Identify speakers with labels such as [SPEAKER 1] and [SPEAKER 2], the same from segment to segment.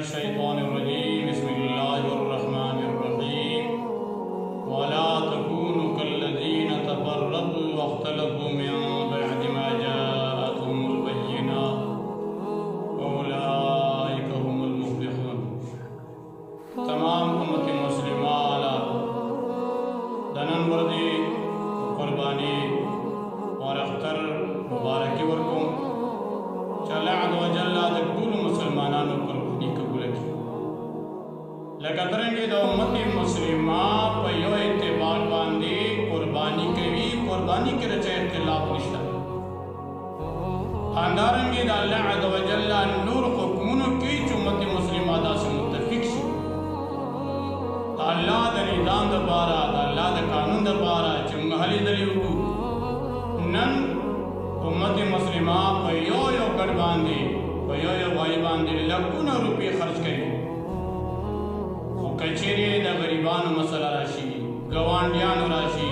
[SPEAKER 1] मिनश्शैतानिर्रजीम बिस्मिल्लाहिर्रहमानिर्रहीम वला तकूनु कल्लज़ीना तफ़र्रक़ू वख्तलफ़ू मिन बअदि मा जाअतहुमुल बय्यिनात उलाइका हुमुल मुफ़्लिहून। तमाम उम्मत मुस्लिमा अला दनन वर्दी कुर्बानी और अख्तर मुबारकी वर्कुम अल्लाह अज़्ज़ व जल्ल दे कुल मुसलमानानों पर खुदी कबूल की लगा करेंगे तो उम्मत मुस्लिमा पयो इत्तेफाक बांधी कुर्बानी के रचे इख्तिलाफ निश्ता खानदारेंगे तो अल्लाह अज़्ज़ व जल्ल नूर हुक्मों की उम्मत मुस्लिमा दा से मुत्तफिक शी अल्लाह दा निज़ाम दा पारा अल्लाह दा कानून दा पारा चमहली दलियो नन उम्मत मुस्लिमा पयो यो गढ़ बांधे पयो यो भाई बांधे लाखों रुपये खर्च करें कचेरी द गरीबान मसला राशि गवांडियान राशि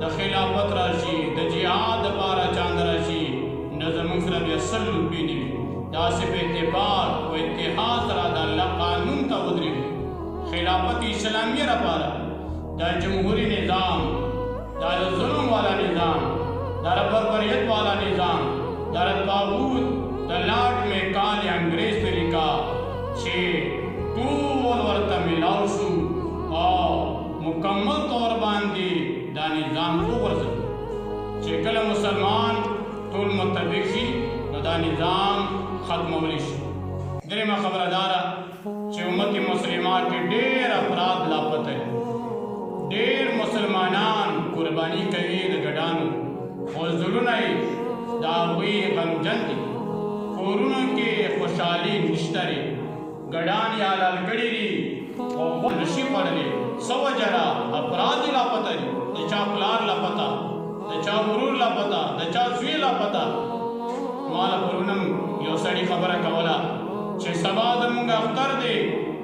[SPEAKER 1] द खिलाफत राशि द जिहाद पारा चांद राशि नजर मुफरद असल रुपये नहीं दासे पे इत्तेफाक व इत्तेहाद सरा द अल्लाह कानून ता उधरी खिलाफत इस्लामिया रा पारा द जमहूरी निज़ाम द जुल्म वाला निज़ाम दर बर्बरियत वाला निज़ाम दर ताबूत द लाट में काल अंग्रेज तरीका छे टूल वर्त मिलाउसु और मुकम्मल तौर बांधी दा निज़ाम को वर्ज छे कल मुसलमान टूल मुतफिक शी दा निज़ाम खत्म वलिश दरे में खबरदारा छे उम्मत मुस्लिमा के ढेर अफराद लापता है ढेर मुसलमानान कुर्बानी कवी गडानु फौजुलुनाई दावी गमजंती कोरोना के खुशहाली निश्तरी गडान या लालगड़ीरी और नशी पड़ले सव जरा अपराधी लापता दचा प्लार लापता दचा गुरूर लापता दचा जुए लापता माला पुरनम यो सड़ी खबर कवला छे सबा दमुंगा अख्तर दे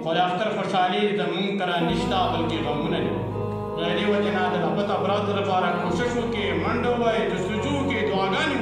[SPEAKER 1] खुद अख्तर खुशहाली दमुंग करा निश्ता बल्कि गमुने रहने वजना द अपराध रफारा कोशिशों के मंडो व जस्तजू के दुआगानी